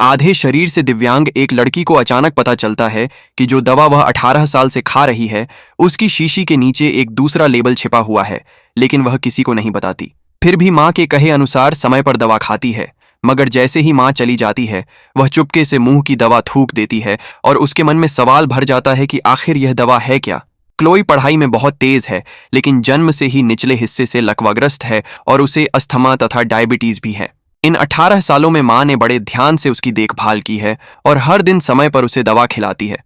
आधे शरीर से दिव्यांग एक लड़की को अचानक पता चलता है कि जो दवा वह 18 साल से खा रही है उसकी शीशी के नीचे एक दूसरा लेबल छिपा हुआ है, लेकिन वह किसी को नहीं बताती। फिर भी माँ के कहे अनुसार समय पर दवा खाती है, मगर जैसे ही माँ चली जाती है वह चुपके से मुंह की दवा थूक देती है और उसके मन में सवाल भर जाता है कि आखिर यह दवा है क्या। क्लोई पढ़ाई में बहुत तेज है, लेकिन जन्म से ही निचले हिस्से से लकवाग्रस्त है और उसे अस्थमा तथा डायबिटीज भी है। इन 18 सालों में माँ ने बड़े ध्यान से उसकी देखभाल की है और हर दिन समय पर उसे दवा खिलाती है।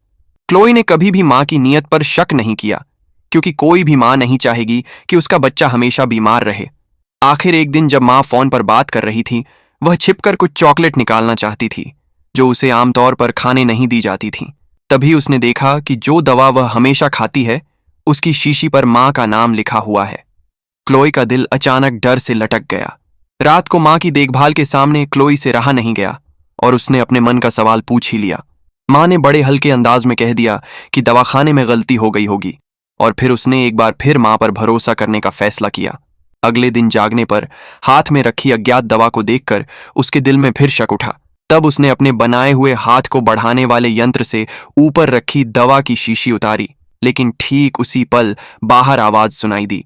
क्लोई ने कभी भी माँ की नीयत पर शक नहीं किया, क्योंकि कोई भी माँ नहीं चाहेगी कि उसका बच्चा हमेशा बीमार रहे। आखिर एक दिन जब माँ फोन पर बात कर रही थी, वह छिपकर कुछ चॉकलेट निकालना चाहती थी जो उसे आमतौर पर खाने नहीं दी जाती थी। तभी उसने देखा कि जो दवा वह हमेशा खाती है उसकी शीशी पर माँ का नाम लिखा हुआ है। क्लोई का दिल अचानक डर से लटक गया। रात को माँ की देखभाल के सामने क्लोई से रहा नहीं गया और उसने अपने मन का सवाल पूछ ही लिया। माँ ने बड़े हल्के अंदाज में कह दिया कि दवाखाने में गलती हो गई होगी, और फिर उसने एक बार फिर माँ पर भरोसा करने का फैसला किया। अगले दिन जागने पर हाथ में रखी अज्ञात दवा को देखकर उसके दिल में फिर शक उठा। तब उसने अपने बनाए हुए हाथ को बढ़ाने वाले यंत्र से ऊपर रखी दवा की शीशी उतारी, लेकिन ठीक उसी पल बाहर आवाज सुनाई दी।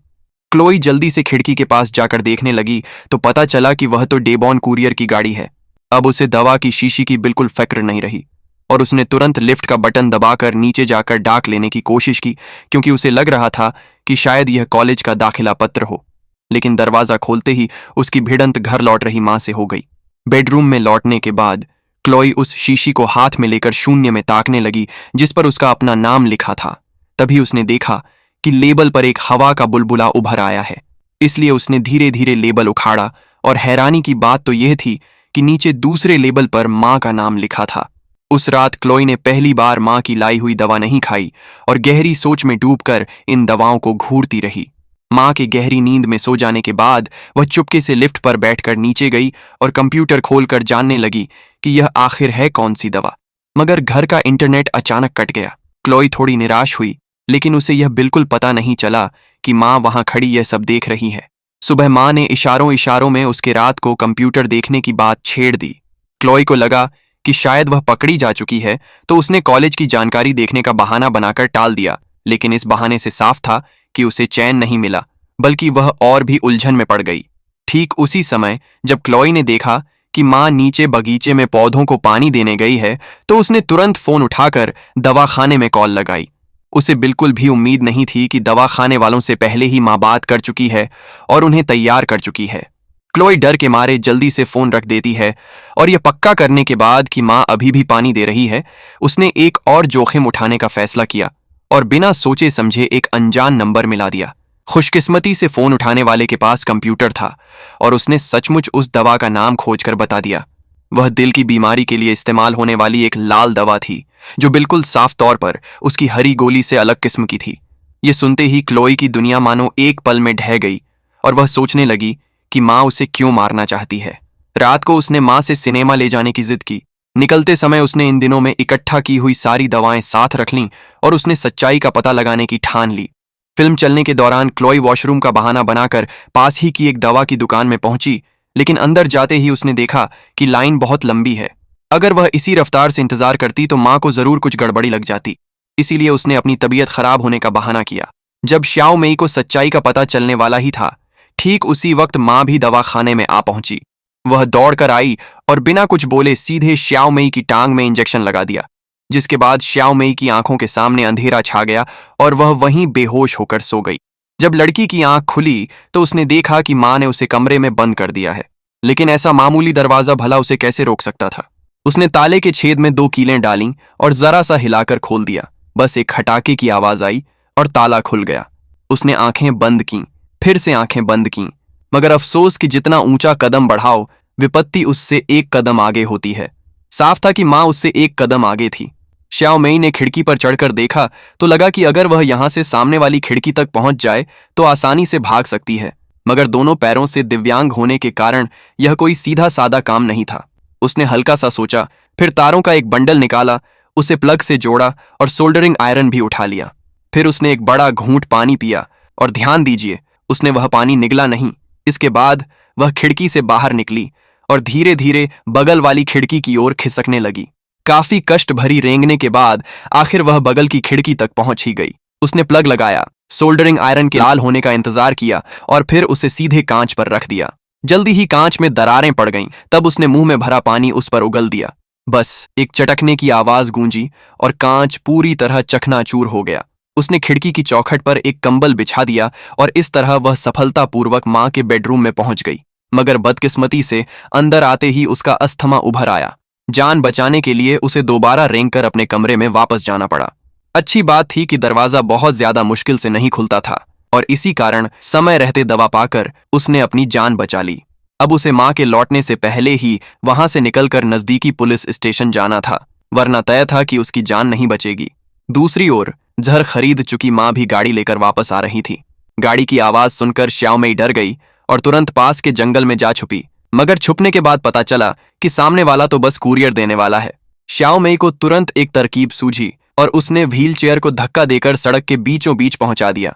क्लोई जल्दी से खिड़की के पास जाकर देखने लगी तो पता चला कि वह तो डेबॉन कुरियर की गाड़ी है। अब उसे दवा की शीशी की बिल्कुल फिक्र नहीं रही और उसने तुरंत लिफ्ट का बटन दबाकर नीचे जाकर डाक लेने की कोशिश की, क्योंकि उसे लग रहा था कि शायद यह कॉलेज का दाखिला पत्र हो। लेकिन दरवाजा खोलते ही उसकी भिड़ंत घर लौट रही माँ से हो गई। बेडरूम में लौटने के बाद क्लोई उस शीशी को हाथ में लेकर शून्य में ताकने लगी जिस पर उसका अपना नाम लिखा था। तभी उसने देखा कि लेबल पर एक हवा का बुलबुला उभर आया है। इसलिए उसने धीरे धीरे लेबल उखाड़ा और हैरानी की बात तो यह थी कि नीचे दूसरे लेबल पर माँ का नाम लिखा था। उस रात क्लोई ने पहली बार माँ की लाई हुई दवा नहीं खाई और गहरी सोच में डूबकर इन दवाओं को घूरती रही। माँ के गहरी नींद में सो जाने के बाद वह चुपके से लिफ्ट पर बैठकर नीचे गई और कंप्यूटर खोलकर जानने लगी कि यह आखिर है कौन सी दवा। मगर घर का इंटरनेट अचानक कट गया। क्लोई थोड़ी निराश हुई, लेकिन उसे यह बिल्कुल पता नहीं चला कि माँ वहां खड़ी यह सब देख रही है। सुबह माँ ने इशारों इशारों में उसके रात को कंप्यूटर देखने की बात छेड़ दी। क्लोई को लगा कि शायद वह पकड़ी जा चुकी है, तो उसने कॉलेज की जानकारी देखने का बहाना बनाकर टाल दिया। लेकिन इस बहाने से साफ था कि उसे चैन नहीं मिला, बल्कि वह और भी उलझन में पड़ गई। ठीक उसी समय जब क्लोई ने देखा कि माँ नीचे बगीचे में पौधों को पानी देने गई है, तो उसने तुरंत फोन उठाकर दवाखाने में कॉल लगाई। उसे बिल्कुल भी उम्मीद नहीं थी कि दवाखाने वालों से पहले ही माँ बात कर चुकी है और उन्हें तैयार कर चुकी है। क्लोई डर के मारे जल्दी से फोन रख देती है और यह पक्का करने के बाद कि माँ अभी भी पानी दे रही है, उसने एक और जोखिम उठाने का फैसला किया और बिना सोचे समझे एक अनजान नंबर मिला दिया। खुशकिस्मती से फोन उठाने वाले के पास कंप्यूटर था और उसने सचमुच उस दवा का नाम खोजकर बता दिया। वह दिल की बीमारी के लिए इस्तेमाल होने वाली एक लाल दवा थी, जो बिल्कुल साफ तौर पर उसकी हरी गोली से अलग किस्म की थी। ये सुनते ही क्लोई की दुनिया मानो एक पल में ढह गई और वह सोचने लगी कि माँ उसे क्यों मारना चाहती है। रात को उसने माँ से सिनेमा ले जाने की जिद की। निकलते समय उसने इन दिनों में इकट्ठा की हुई सारी दवाएं साथ रख लीं और उसने सच्चाई का पता लगाने की ठान ली। फिल्म चलने के दौरान क्लोई वॉशरूम का बहाना बनाकर पास ही की एक दवा की दुकान में पहुंची, लेकिन अंदर जाते ही उसने देखा कि लाइन बहुत लंबी है। अगर वह इसी रफ्तार से इंतजार करती तो माँ को जरूर कुछ गड़बड़ी लग जाती। इसीलिए उसने अपनी तबीयत खराब होने का बहाना किया। जब श्याओ मेई को सच्चाई का पता चलने वाला ही था, ठीक उसी वक्त माँ भी दवाखाने में आ पहुंची। वह दौड़कर आई और बिना कुछ बोले सीधे श्याओ मेई की टांग में इंजेक्शन लगा दिया, जिसके बाद श्याओ मेई की आंखों के सामने अंधेरा छा गया और वह वहीं बेहोश होकर सो गई। जब लड़की की आंख खुली तो उसने देखा कि माँ ने उसे कमरे में बंद कर दिया है, लेकिन ऐसा मामूली दरवाजा भला उसे कैसे रोक सकता था। उसने ताले के छेद में 2 कीलें डालीं और जरा सा हिलाकर खोल दिया। बस एक खटाके की आवाज आई और ताला खुल गया। उसने आंखें बंद कीं, फिर से आंखें बंद कीं, मगर अफसोस कि जितना ऊंचा कदम बढ़ाओ विपत्ति उससे एक कदम आगे होती है। साफ था कि माँ उससे एक कदम आगे थी। श्याओ मेई ने खिड़की पर चढ़कर देखा तो लगा कि अगर वह यहां से सामने वाली खिड़की तक पहुंच जाए तो आसानी से भाग सकती है, मगर दोनों पैरों से दिव्यांग होने के कारण यह कोई सीधा सादा काम नहीं था। उसने हल्का सा सोचा, फिर तारों का एक बंडल निकाला, उसे प्लग से जोड़ा और सोल्डरिंग आयरन भी उठा लिया। फिर उसने एक बड़ा घूंट पानी पिया और ध्यान दीजिए, उसने वह पानी निगला नहीं। इसके बाद वह खिड़की से बाहर निकली और धीरे धीरे बगल वाली खिड़की की ओर खिसकने लगी। काफी कष्ट भरी रेंगने के बाद आखिर वह बगल की खिड़की तक पहुंच ही गई। उसने प्लग लगाया, सोल्डरिंग आयरन के लाल होने का इंतजार किया और फिर उसे सीधे कांच पर रख दिया। जल्दी ही कांच में दरारें पड़ गईं। तब उसने मुंह में भरा पानी उस पर उगल दिया। बस एक चटकने की आवाज गूंजी और कांच पूरी तरह चकनाचूर हो गया। उसने खिड़की की चौखट पर एक कंबल बिछा दिया और इस तरह वह सफलतापूर्वक मां के बेडरूम में पहुंच गई। मगर बदकिस्मती से अंदर आते ही उसका अस्थमा उभर आया। जान बचाने के लिए उसे दोबारा रेंग कर अपने कमरे में वापस जाना पड़ा। अच्छी बात थी कि दरवाजा बहुत ज्यादा मुश्किल से नहीं खुलता था और इसी कारण समय रहते दवा पाकर उसने अपनी जान बचा ली। अब उसे मां के लौटने से पहले ही वहां से निकलकर नजदीकी पुलिस स्टेशन जाना था, वरना तय था कि उसकी जान नहीं बचेगी। दूसरी ओर जहर खरीद चुकी मां भी गाड़ी लेकर वापस आ रही थी। गाड़ी की आवाज सुनकर श्यामई डर गई और तुरंत पास के जंगल में जा छुपी। मगर छुपने के बाद पता चला कि सामने वाला तो बस कुरियर देने वाला है। श्यामई को तुरंत एक तरकीब सूझी और उसने व्हील चेयर को धक्का देकर सड़क के बीचों बीच पहुंचा दिया।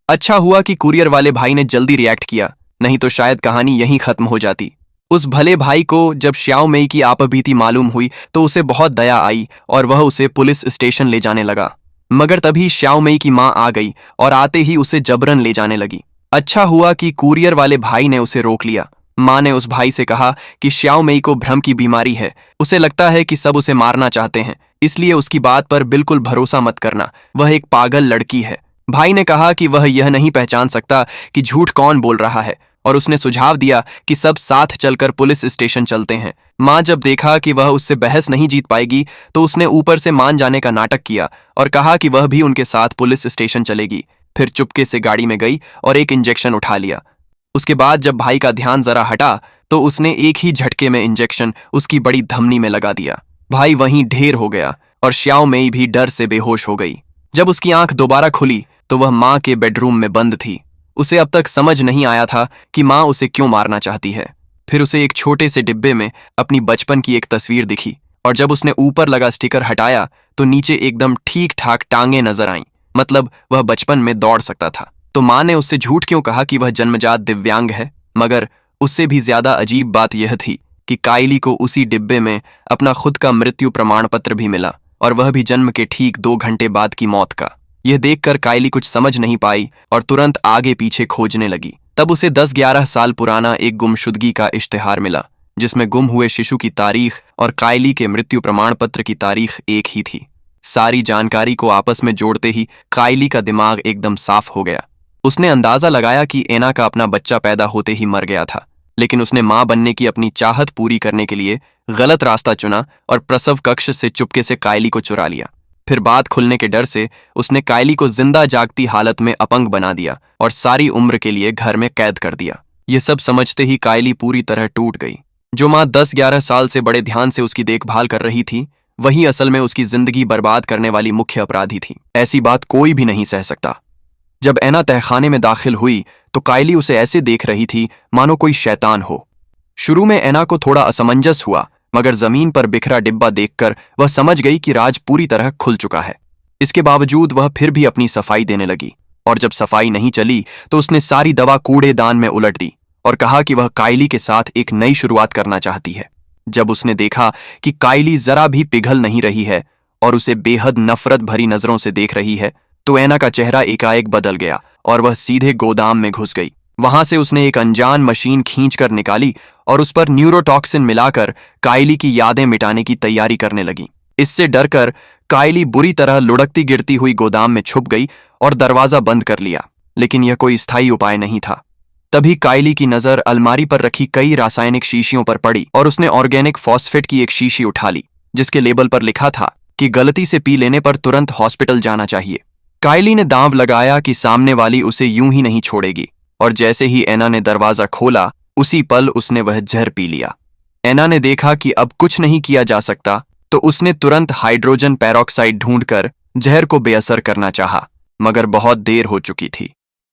अच्छा हुआ कि कुरियर वाले भाई ने जल्दी रिएक्ट किया, नहीं तो शायद कहानी यहीं खत्म हो जाती। उस भले भाई को जब श्यामई की आपबीती मालूम हुई तो उसे बहुत दया आई और वह उसे पुलिस स्टेशन ले जाने लगा। मगर तभी श्यामई की मां आ गई और आते ही उसे जबरन ले जाने लगी। अच्छा हुआ कि कुरियर वाले भाई ने उसे रोक लिया। मां ने उस भाई से कहा कि श्यामई को भ्रम की बीमारी है, उसे लगता है कि सब उसे मारना चाहते हैं, इसलिए उसकी बात पर बिल्कुल भरोसा मत करना, वह एक पागल लड़की है। भाई ने कहा कि वह यह नहीं पहचान सकता कि झूठ कौन बोल रहा है और उसने सुझाव दिया कि सब साथ चलकर पुलिस स्टेशन चलते हैं। मां जब देखा कि वह उससे बहस नहीं जीत पाएगी तो उसने ऊपर से मान जाने का नाटक किया और कहा कि वह भी उनके साथ पुलिस स्टेशन चलेगी। फिर चुपके से गाड़ी में गई और एक इंजेक्शन उठा लिया। उसके बाद जब भाई का ध्यान जरा हटा तो उसने एक ही झटके में इंजेक्शन उसकी बड़ी धमनी में लगा दिया। भाई वहीं ढेर हो गया और श्यामई भी डर से बेहोश हो गई। जब उसकी आंख दोबारा खुली तो वह मां के बेडरूम में बंद थी। उसे अब तक समझ नहीं आया था कि मां उसे क्यों मारना चाहती है। फिर उसे एक छोटे से डिब्बे में अपनी बचपन की एक तस्वीर दिखी और जब उसने ऊपर लगा स्टिकर हटाया तो नीचे एकदम ठीक ठाक टांगे नजर आईं, मतलब वह बचपन में दौड़ सकता था। तो मां ने उससे झूठ क्यों कहा कि वह जन्मजात दिव्यांग है। मगर उससे भी ज्यादा अजीब बात यह थी कि कायली को उसी डिब्बे में अपना खुद का मृत्यु प्रमाण पत्र भी मिला और वह भी जन्म के ठीक 2 घंटे बाद की मौत का। यह देखकर कायली कुछ समझ नहीं पाई और तुरंत आगे पीछे खोजने लगी। तब उसे 10-11 साल पुराना एक गुमशुदगी का इश्तिहार मिला जिसमें गुम हुए शिशु की तारीख और कायली के मृत्यु प्रमाण पत्र की तारीख एक ही थी। सारी जानकारी को आपस में जोड़ते ही कायली का दिमाग एकदम साफ हो गया। उसने अंदाजा लगाया कि एना का अपना बच्चा पैदा होते ही मर गया था, लेकिन उसने मां बनने की अपनी चाहत पूरी करने के लिए गलत रास्ता चुना और प्रसव कक्ष से चुपके से कायली को चुरा लिया। फिर बात खुलने के डर से उसने कायली को जिंदा जागती हालत में अपंग बना दिया और सारी उम्र के लिए घर में कैद कर दिया। ये सब समझते ही कायली पूरी तरह टूट गई। जो मां 10-11 साल से बड़े ध्यान से उसकी देखभाल कर रही थी वही असल में उसकी जिंदगी बर्बाद करने वाली मुख्य अपराधी थी। ऐसी बात कोई भी नहीं सह सकता। जब एना तहखाने में दाखिल हुई तो कायली उसे ऐसे देख रही थी मानो कोई शैतान हो। शुरू में एना को थोड़ा असमंजस हुआ, मगर जमीन पर बिखरा डिब्बा देखकर वह समझ गई कि राज पूरी तरह खुल चुका है। इसके बावजूद वह फिर भी अपनी सफाई देने लगी और जब सफाई नहीं चली तो उसने सारी दवा कूड़ेदान में उलट दी और कहा कि वह कायली के साथ एक नई शुरुआत करना चाहती है। जब उसने देखा कि कायली जरा भी पिघल नहीं रही है और उसे बेहद नफरत भरी नजरों से देख रही है तो एना का चेहरा एकाएक बदल गया और वह सीधे गोदाम में घुस गई। वहां से उसने एक अनजान मशीन खींचकर निकाली और उस पर न्यूरोटॉक्सिन मिलाकर कायली की यादें मिटाने की तैयारी करने लगी। इससे डरकर कायली बुरी तरह लुढ़कती गिरती हुई गोदाम में छुप गई और दरवाजा बंद कर लिया, लेकिन यह कोई स्थायी उपाय नहीं था। तभी कायली की नजर अलमारी पर रखी कई रासायनिक शीशियों पर पड़ी और उसने ऑर्गेनिक फॉस्फेट की एक शीशी उठा ली जिसके लेबल पर लिखा था कि गलती से पी लेने पर तुरंत हॉस्पिटल जाना चाहिए। कायली ने दांव लगाया कि सामने वाली उसे यूं ही नहीं छोड़ेगी और जैसे ही एना ने दरवाजा खोला उसी पल उसने वह जहर पी लिया। एना ने देखा कि अब कुछ नहीं किया जा सकता तो उसने तुरंत हाइड्रोजन पेरोक्साइड ढूंढकर जहर को बेअसर करना चाहा, मगर बहुत देर हो चुकी थी।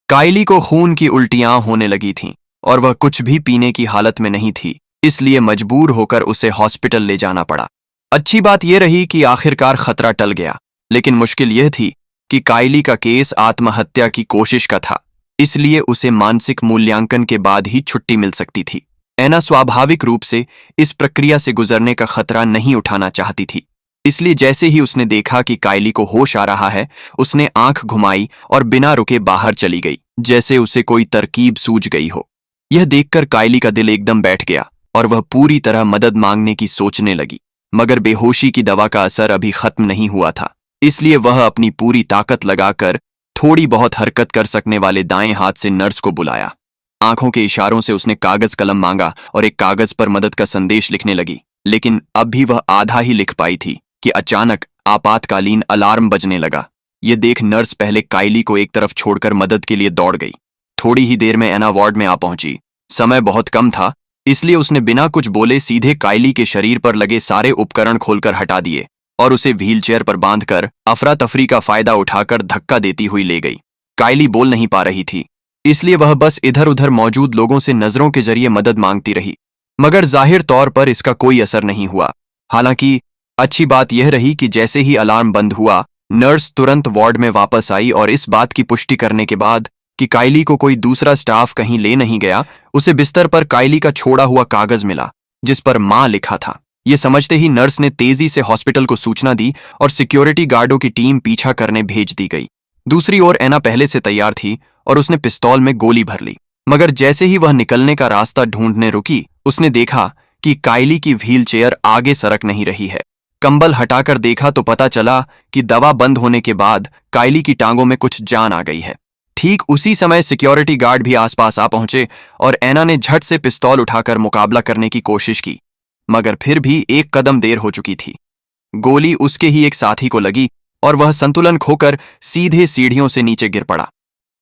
कायली को खून की उल्टियां होने लगी थीं और वह कुछ भी पीने की हालत में नहीं थी, इसलिए मजबूर होकर उसे हॉस्पिटल ले जाना पड़ा। अच्छी बात यह रही कि आखिरकार खतरा टल गया, लेकिन मुश्किल यह थी कि कायली का केस आत्महत्या की कोशिश का था, इसलिए उसे मानसिक मूल्यांकन के बाद ही छुट्टी मिल सकती थी। ऐना स्वाभाविक रूप से इस प्रक्रिया से गुजरने का खतरा नहीं उठाना चाहती थी। इसलिए जैसे ही उसने देखा कि कायली को होश आ रहा है, उसने आंख घुमाई और बिना रुके बाहर चली गई, जैसे उसे कोई तरकीब सूझ गई हो। यह देखकर कायली का दिल एकदम बैठ गया और वह पूरी तरह मदद मांगने की सोचने लगी। मगर बेहोशी की दवा का असर अभी खत्म नहीं हुआ था, इसलिए वह अपनी पूरी ताकत लगाकर थोड़ी बहुत हरकत कर सकने वाले दाएं हाथ से नर्स को बुलाया। आंखों के इशारों से उसने कागज कलम मांगा और एक कागज पर मदद का संदेश लिखने लगी। लेकिन अब भी वह आधा ही लिख पाई थी कि अचानक आपातकालीन अलार्म बजने लगा। यह देख नर्स पहले कायली को एक तरफ छोड़कर मदद के लिए दौड़ गई। थोड़ी ही देर में ऐना वार्ड में आ पहुंची। समय बहुत कम था, इसलिए उसने बिना कुछ बोले सीधे कायली के शरीर पर लगे सारे उपकरण खोलकर हटा दिए और उसे व्हीलचेयर पर बांधकर अफरा तफरी का फायदा उठाकर धक्का देती हुई ले गई। कायली बोल नहीं पा रही थी, इसलिए वह बस इधर उधर मौजूद लोगों से नजरों के जरिए मदद मांगती रही, मगर जाहिर तौर पर इसका कोई असर नहीं हुआ। हालांकि अच्छी बात यह रही कि जैसे ही अलार्म बंद हुआ, नर्स तुरंत वार्ड में वापस आई और इस बात की पुष्टि करने के बाद कि कायली को कोई दूसरा स्टाफ कहीं ले नहीं गया, उसे बिस्तर पर कायली का छोड़ा हुआ कागज मिला जिस पर मां लिखा था। ये समझते ही नर्स ने तेजी से हॉस्पिटल को सूचना दी और सिक्योरिटी गार्डों की टीम पीछा करने भेज दी गई। दूसरी ओर ऐना पहले से तैयार थी और उसने पिस्तौल में गोली भर ली, मगर जैसे ही वह निकलने का रास्ता ढूंढने रुकी, उसने देखा कि कायली की व्हीलचेयर आगे सरक नहीं रही है। कंबल हटाकर देखा तो पता चला कि दवा बंद होने के बाद कायली की टांगों में कुछ जान आ गई है। ठीक उसी समय सिक्योरिटी गार्ड भी आसपास आ पहुंचे और ऐना ने झट से पिस्तौल उठाकर मुकाबला करने की कोशिश की, मगर फिर भी एक कदम देर हो चुकी थी। गोली उसके ही एक साथी को लगी और वह संतुलन खोकर सीधे सीढ़ियों से नीचे गिर पड़ा।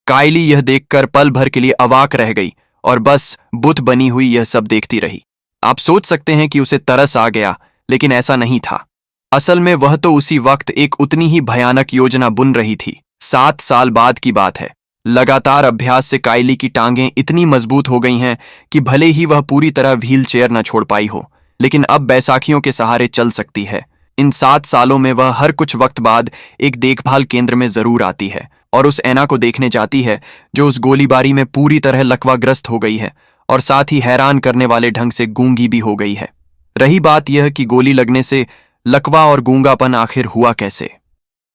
कायली यह देखकर पल भर के लिए अवाक रह गई और बस बुत बनी हुई यह सब देखती रही। आप सोच सकते हैं कि उसे तरस आ गया, लेकिन ऐसा नहीं था। असल में वह तो उसी वक्त एक उतनी ही भयानक योजना बुन रही थी। 7 साल बाद की बात है। लगातार अभ्यास से कायली की टांगें इतनी मजबूत हो गई हैं कि भले ही वह पूरी तरह व्हील चेयर न छोड़ पाई हो, लेकिन अब बैसाखियों के सहारे चल सकती है। इन 7 सालों में वह हर कुछ वक्त बाद एक देखभाल केंद्र में जरूर आती है और उस ऐना को देखने जाती है जो उस गोलीबारी में पूरी तरह लकवाग्रस्त हो गई है और साथ ही हैरान करने वाले ढंग से गूंगी भी हो गई है। रही बात यह कि गोली लगने से लकवा और गूंगापन आखिर हुआ कैसे।